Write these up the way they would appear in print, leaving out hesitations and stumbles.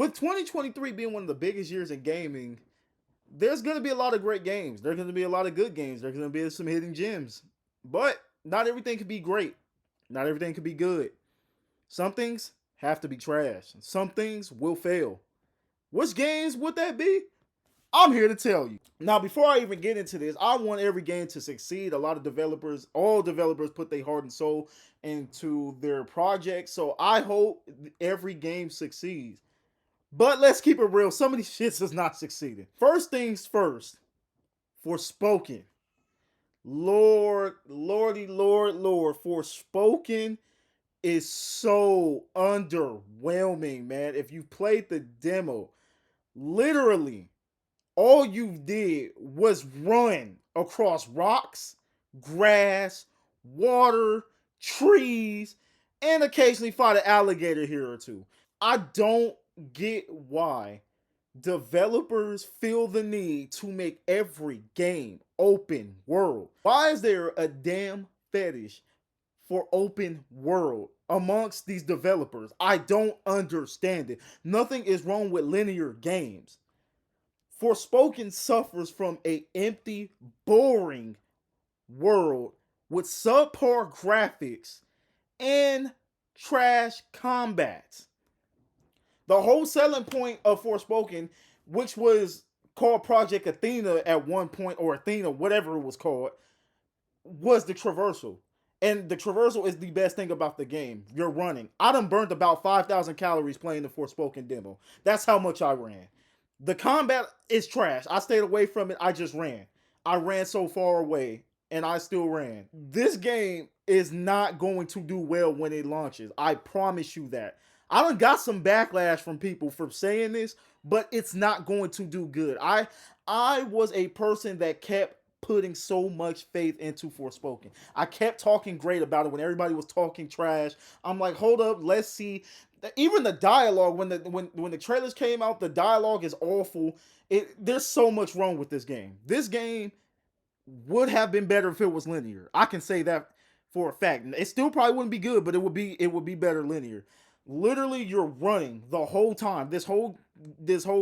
With 2023 being one of the biggest years in gaming, there's going to be a lot of great games. There's going to be a lot of good games. There's going to be some hidden gems. But not everything can be great. Not everything can be good. Some things have to be trash. Some things will fail. Which games would that be? I'm here to tell you. Now, before I even get into this, I want every game to succeed. A lot of developers, all developers put their heart and soul into their projects. So I hope every game succeeds. But let's keep it real. Some of these shits is not succeeding. First things first, Forspoken. Lord, Forspoken is so underwhelming, man. If you played the demo, literally all you did was run across rocks, grass, water, trees, and occasionally fight an alligator here or two. I don't get why developers feel the need to make every game open world. Why is there a damn fetish for open world amongst these developers? I don't understand it. Nothing is wrong with linear games. Forspoken suffers from a empty, boring world with subpar graphics and trash combat. The whole selling point of Forspoken, which was called Project Athena at one point, or Athena, whatever it was called, was the traversal. And the traversal is the best thing about the game. You're running. I done burned about 5,000 calories playing the Forspoken demo. That's how much I ran. The combat is trash. I stayed away from it. I just ran. I ran so far away and I still ran. This game is not going to do well when it launches. I promise you that. I done got some backlash from people for saying this, but it's not going to do good. I was a person that kept putting so much faith into Forspoken. I kept talking great about it when everybody was talking trash. I'm like, hold up, let's see. Even the dialogue, when the trailers came out, the dialogue is awful. There's so much wrong with this game. This game would have been better if it was linear. I can say that for a fact. It still probably wouldn't be good, but it would be better linear. Literally, you're running the whole time. This whole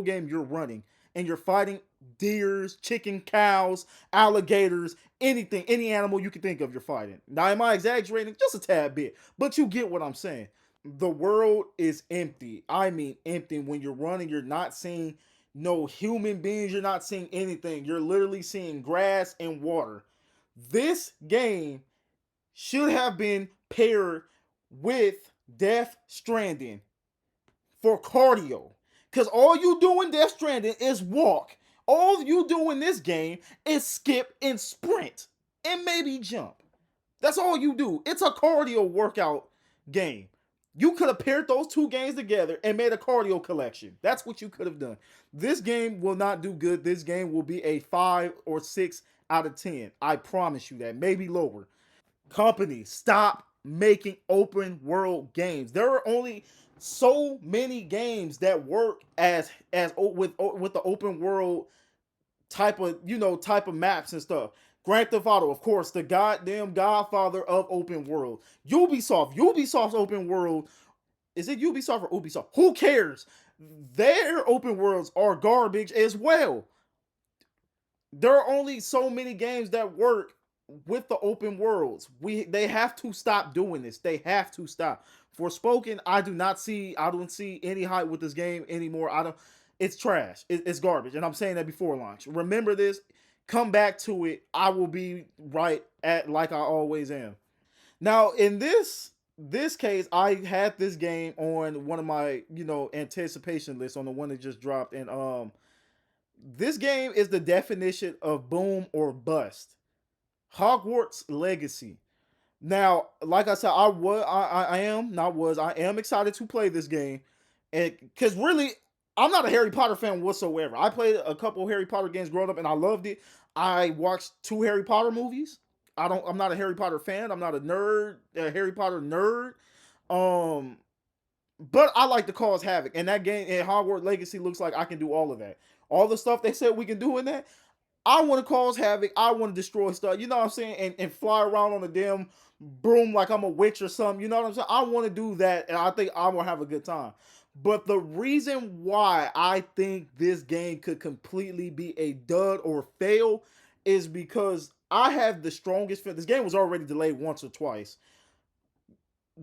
game, you're running and you're fighting deers, chicken, cows, alligators, anything, any animal you can think of. You're fighting. Now, am I exaggerating? Just a tad bit, but you get what I'm saying. The world is empty. I mean, empty. When you're running, you're not seeing no human beings. You're not seeing anything. You're literally seeing grass and water. This game should have been paired with Death Stranding for cardio. Because all you do in Death Stranding is walk. All you do in this game is skip and sprint and maybe jump. That's all you do. It's a cardio workout game. You could have paired those two games together and made a cardio collection. That's what you could have done. This game will not do good. This game will be a 5 or 6 out of 10. I promise you that. Maybe lower. Company, stop making open world games. There are only so many games that work as with the open world type of maps and stuff. Grand Theft Auto, of course, the goddamn godfather of open world. Ubisoft's open world. Is it Ubisoft or Ubisoft? Who cares? Their open worlds are garbage as well. There are only so many games that work with the open worlds. They have to stop doing this. They have to stop. Forspoken, I don't see any hype with this game anymore. It's trash. It's garbage. And I'm saying that before launch. Remember this. Come back to it. I will be right at like I always am. Now, in this case, I had this game on one of my, anticipation lists on the one that just dropped. And this game is the definition of boom or bust. Hogwarts Legacy. Now, like I said, I am excited to play this game, and because really, I'm not a Harry Potter fan whatsoever. I played a couple of Harry Potter games growing up, and I loved it. I watched 2 Harry Potter movies. I'm not a Harry Potter fan. I'm not a Harry Potter nerd. Um, but I like to cause havoc, and that game in Hogwarts Legacy looks like I can do all of that. All the stuff they said we can do in that, I want to cause havoc. I want to destroy stuff. You know what I'm saying? And fly around on a damn broom like I'm a witch or something. You know what I'm saying? I want to do that, and I think I will have a good time. But the reason why I think this game could completely be a dud or fail is because I have the strongest. This game was already delayed once or twice.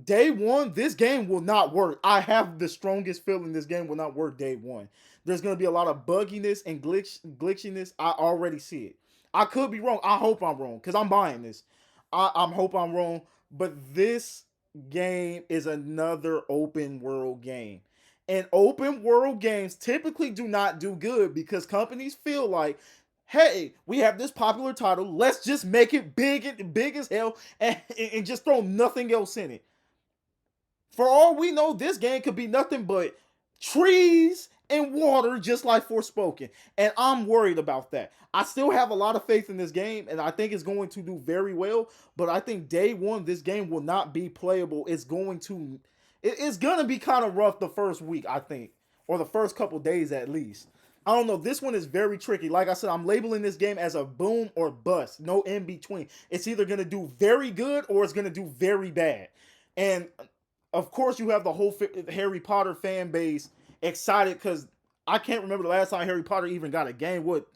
Day one, this game will not work. I have the strongest feeling this game will not work day one. There's going to be a lot of bugginess and glitchiness. I already see it. I could be wrong. I hope I'm wrong because I'm buying this. I hope I'm wrong. But this game is another open world game. And open world games typically do not do good because companies feel like, hey, we have this popular title. Let's just make it big as hell, and just throw nothing else in it. For all we know, this game could be nothing but trees and water, just like Forspoken. And I'm worried about that. I still have a lot of faith in this game, and I think it's going to do very well. But I think day one, this game will not be playable. It's gonna be kind of rough the first week, I think, or the first couple days at least. I don't know. This one is very tricky. Like I said, I'm labeling this game as a boom or bust. No in between. It's either gonna do very good or it's gonna do very bad. And of course, you have the whole Harry Potter fan base excited because I can't remember the last time Harry Potter even got a game. What,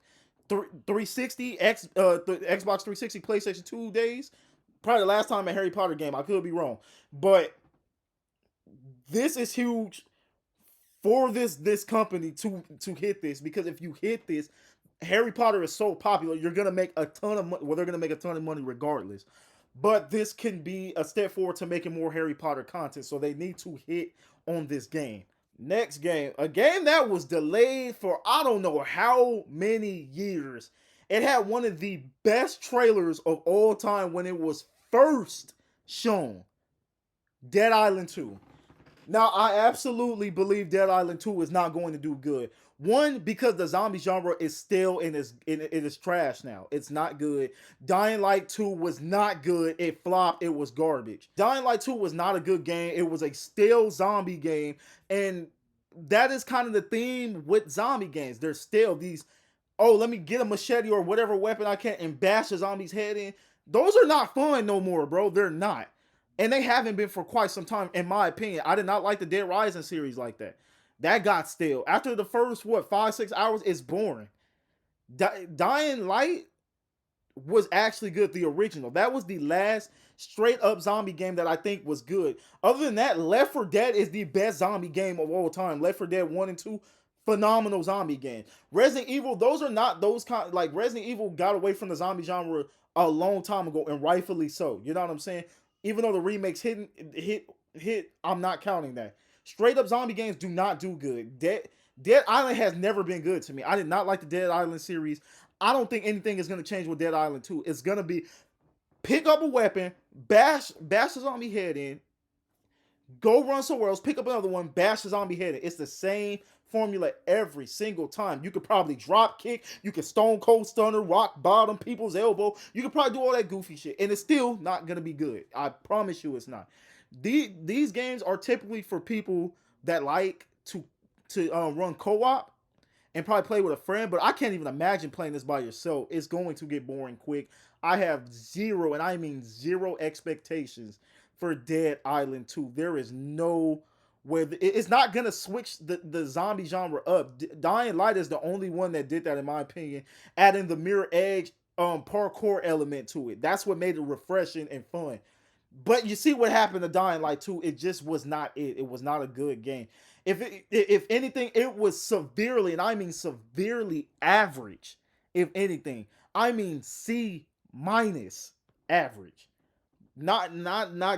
360 Xbox 360, PlayStation 2 days? Probably the last time a Harry Potter game. I could be wrong, but this is huge for this company to hit this, because if you hit this, Harry Potter is so popular, you're gonna make a ton of money. Well, they're gonna make a ton of money regardless. But this can be a step forward to making more Harry Potter content, so they need to hit on this game. Next game, a game that was delayed for I don't know how many years. It had one of the best trailers of all time when it was first shown. Dead Island 2. Now, I absolutely believe Dead Island 2 is not going to do good. One, because the zombie genre is still it is trash now. It's not good. Dying Light 2 was not good. It flopped. It was garbage. Dying Light 2 was not a good game. It was a stale zombie game. And that is kind of the theme with zombie games. There's still these, oh, let me get a machete or whatever weapon I can and bash a zombie's head in. Those are not fun no more, bro. They're not. And they haven't been for quite some time, in my opinion. I did not like the Dead Rising series like that. That got stale. After the first, 5, 6 hours, it's boring. Dying Light was actually good, the original. That was the last straight up zombie game that I think was good. Other than that, Left 4 Dead is the best zombie game of all time. Left 4 Dead 1 and 2, phenomenal zombie game. Resident Evil, those are not those kind, like Resident Evil got away from the zombie genre a long time ago, and rightfully so. You know what I'm saying? Even though the remakes hit, I'm not counting that. Straight up zombie games do not do good. Dead Island has never been good to me. I did not like the Dead Island series. I don't think anything is going to change with Dead Island 2. It's going to be pick up a weapon, bash the zombie head in, go run somewhere else, pick up another one, bash the zombie head in. It's the same formula every single time. You could probably drop kick, you could stone cold stunner, rock bottom, people's elbow. You could probably do all that goofy shit, and it's still not going to be good. I promise you it's not. These games are typically for people that like to run co-op and probably play with a friend, but I can't even imagine playing this by yourself. It's going to get boring quick. I have zero, and I mean zero, expectations for Dead Island 2. There is no way. It's not going to switch the zombie genre up. Dying Light is the only one that did that, in my opinion, adding the mirror edge parkour element to it. That's what made it refreshing and fun. But you see what happened to Dying Light 2. It just was not it. It was not a good game. If anything, it was severely, and I mean severely, average. If anything, I mean C minus average. Not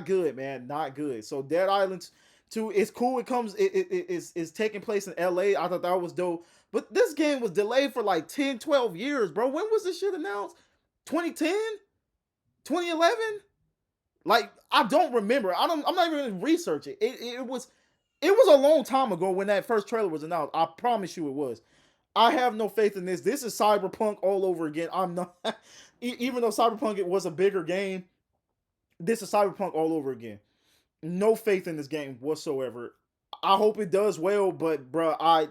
good, man. Not good. So Dead Island 2, it's cool. It's taking place in LA. I thought that was dope. But this game was delayed for like 10, 12 years, bro. When was this shit announced? 2010? 2011? Like, I don't remember. I'm not even gonna research it. It was a long time ago when that first trailer was announced. I promise you it was. I have no faith in this. This is Cyberpunk all over again. I'm not even though Cyberpunk it was a bigger game, this is Cyberpunk all over again. No faith in this game whatsoever. I hope it does well, but bruh, I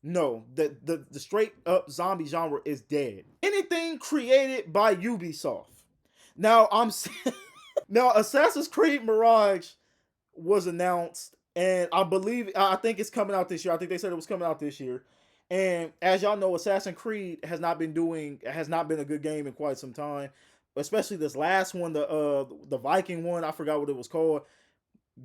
no, the straight up zombie genre is dead. Anything created by Ubisoft. Now I'm now Assassin's Creed Mirage was announced, and I think it's coming out this year. I think they said it was coming out this year. And as y'all know, Assassin's Creed has not been a good game in quite some time. Especially this last one, the Viking one. I forgot what it was called.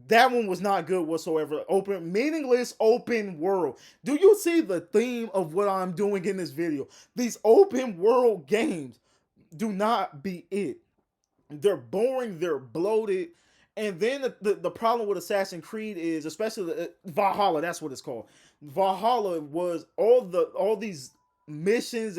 That one was not good whatsoever. Meaningless open world. Do you see the theme of what I'm doing in this video? These open world games do not be it. They're boring, they're bloated. And then the problem with Assassin's Creed is, especially Valhalla, that's what it's called. Valhalla was all these missions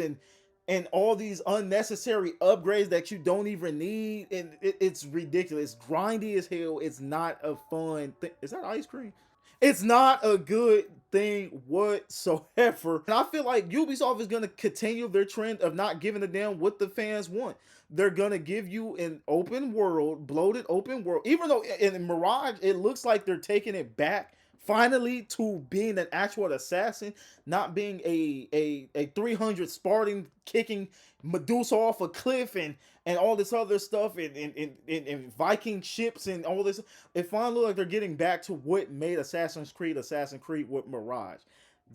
and all these unnecessary upgrades that you don't even need, and it's ridiculous. It's grindy as hell. It's not a fun thing. Is that ice cream? It's not a good thing whatsoever. And I feel like Ubisoft is going to continue their trend of not giving a damn what the fans want. They're going to give you an open world, bloated open world. Even though in Mirage, it looks like they're taking it back finally to being an actual assassin, not being a 300 Spartan kicking Medusa off a cliff and all this other stuff and Viking ships and all this. It finally looks like they're getting back to what made Assassin's Creed with Mirage.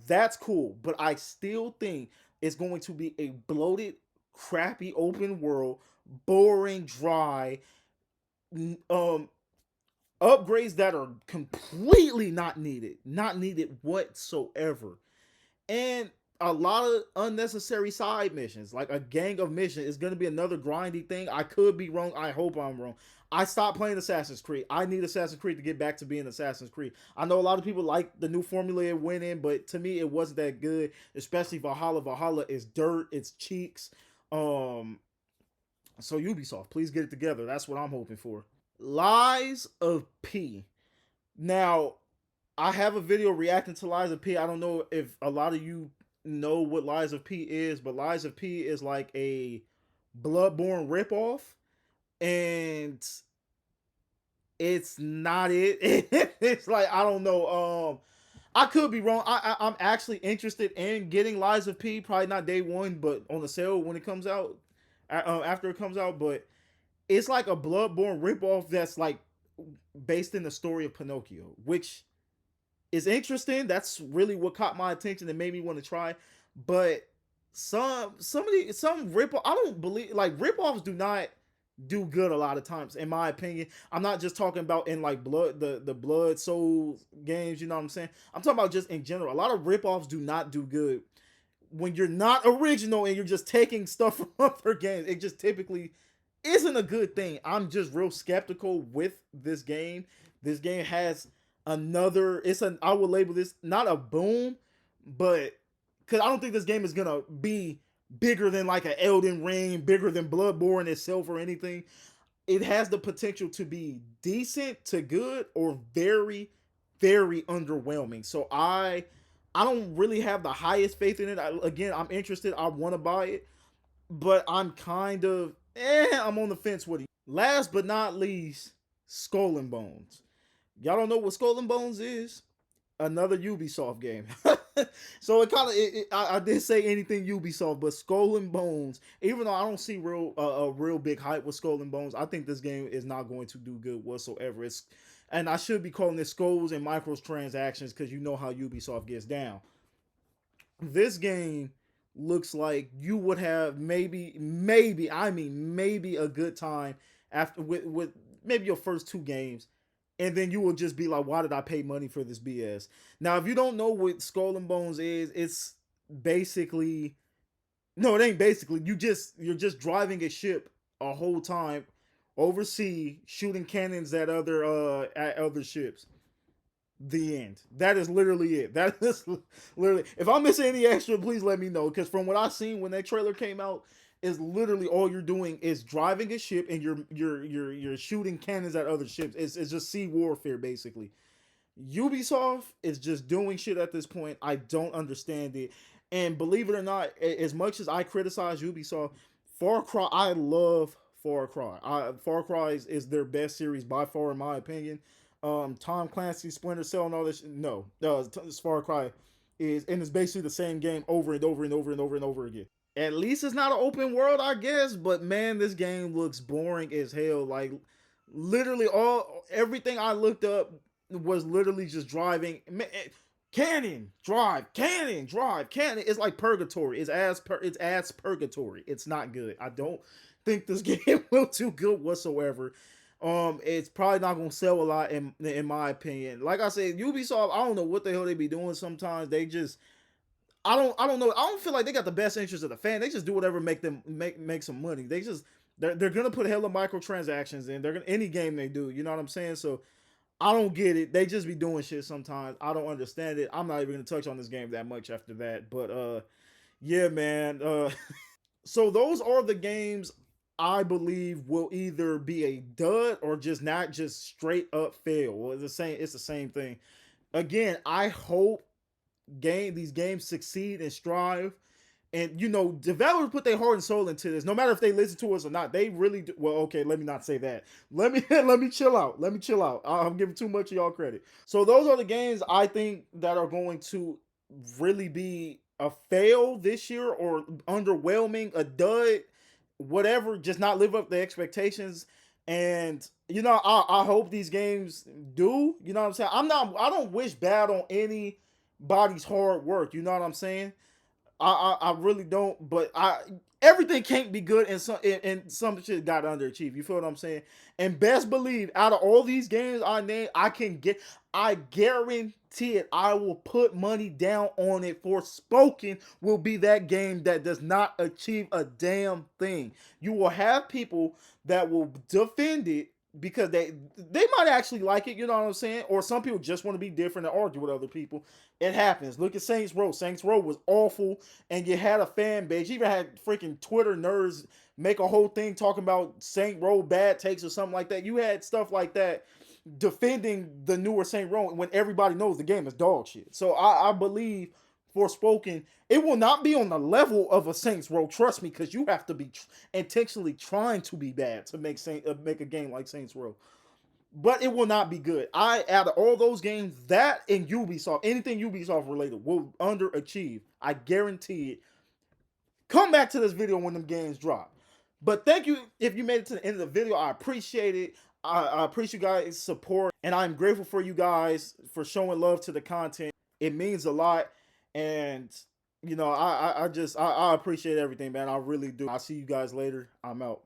That's cool, but I still think it's going to be a bloated, crappy open world, boring, dry, um, upgrades that are completely not needed whatsoever, and a lot of unnecessary side missions, like a gang of missions. Is going to be another grindy thing. I could be wrong. I hope I'm wrong. I stopped playing Assassin's Creed. I need Assassin's Creed to get back to being Assassin's Creed. I know a lot of people like the new formula it went in, but to me, it wasn't that good. Especially Valhalla. Valhalla is dirt. It's cheeks. Um, so Ubisoft, please get it together. That's what I'm hoping for. Lies of P. Now, I have a video reacting to Lies of P. I don't know if a lot of you know what Lies of P is, but Lies of P is like a Bloodborne ripoff, and it's not it. It's like, I don't know. I could be wrong. I'm actually interested in getting Lies of P. Probably not day one, but on the sale when it comes out, after it comes out. But it's like a Bloodborne ripoff that's like based in the story of Pinocchio, which is interesting. That's really what caught my attention and made me want to try. But some rip, I don't believe, like, ripoffs do not do good a lot of times, in my opinion. I'm not just talking about in like the Blood Souls games, you know what I'm saying? I'm talking about just in general. A lot of ripoffs do not do good when you're not original and you're just taking stuff from other games. It just typically isn't a good thing. I'm just real skeptical with this game. This game has I would label this not a boom, but because I don't think this game is gonna be bigger than like an Elden Ring, bigger than Bloodborne itself or anything. It has the potential to be decent to good or very, very underwhelming. So I don't really have the highest faith in it. Again, I'm interested. I want to buy it, but I'm kind of I'm on the fence with it. Last but not least, Skull and Bones. Y'all don't know what Skull and Bones is? Another Ubisoft game. So it kind of I didn't say anything Ubisoft, but Skull and Bones. Even though I don't see a real big hype with Skull and Bones, I think this game is not going to do good whatsoever. And I should be calling it Skulls and Microtransactions because you know how Ubisoft gets down. This game looks like you would have maybe a good time after with maybe your first two games, and then you will just be like, why did I pay money for this BS? Now, if you don't know what Skull and Bones is, it's basically, no, it ain't basically. You're just driving a ship a whole time overseas, shooting cannons at other ships. The end. That is literally it. That is literally. If I'm missing any extra, please let me know. Because from what I've seen when that trailer came out, is literally all you're doing is driving a ship and you're shooting cannons at other ships. It's just sea warfare basically. Ubisoft is just doing shit at this point. I don't understand it. And believe it or not, as much as I criticize Ubisoft, Far Cry, I love Far Cry. Far Cry is their best series by far, in my opinion. Tom Clancy, Splinter Cell, and all this. No, Far Cry is, and it's basically the same game over and over and over and over and over again. At least it's not an open world, I guess. But man, this game looks boring as hell. Like literally everything I looked up was literally just driving. Cannon, drive, cannon, drive, cannon. It's like purgatory. It's as purgatory. It's not good. I don't think this game will do good whatsoever. It's probably not gonna sell a lot in my opinion. Like I said, Ubisoft, I don't know what the hell they be doing sometimes. They just I don't know. I don't feel like they got the best interest of the fan. They just do whatever make them make some money. They're gonna put hella microtransactions in. They're gonna any game they do. You know what I'm saying? So I don't get it. They just be doing shit sometimes. I don't understand it. I'm not even gonna touch on this game that much after that. But yeah, man. So those are the games I believe will either be a dud or just not just straight up fail. Well, it's the same thing. Again, I hope these games succeed and strive. And developers put their heart and soul into this, no matter if they listen to us or not. They really do. Well, okay, let me not say that. Let me chill out. Let me chill out. I'm giving too much of y'all credit. So those are the games I think that are going to really be a fail this year or underwhelming, a dud, whatever. Just not live up to expectations. And I hope these games do. You know what I'm saying? I don't wish bad on anybody's hard work. You know what I'm saying? I really don't, but everything can't be good, and some shit got to underachieve. You feel what I'm saying? And best believe, out of all these games I named, I guarantee it. I will put money down on it. For Spoken will be that game that does not achieve a damn thing. You will have people that will defend it because they might actually like it. You know what I'm saying? Or some people just want to be different and argue with other people. It happens. Look at Saints Row. Saints Row was awful, and you had a fan base. You even had freaking Twitter nerds make a whole thing talking about Saint Row bad takes or something like that. You had stuff like that defending the newer Saint Row when everybody knows the game is dog shit. So I believe Forspoken, it will not be on the level of a Saints Row. Trust me, because you have to be intentionally trying to be bad to make a game like Saints Row, but it will not be good. Out of all those games, that and Ubisoft, anything Ubisoft related will underachieve. I guarantee it. Come back to this video when them games drop. But thank you if you made it to the end of the video. I appreciate it. I appreciate you guys' support, and I'm grateful for you guys for showing love to the content. It means a lot, and I appreciate everything, man. I really do. I'll see you guys later. I'm out.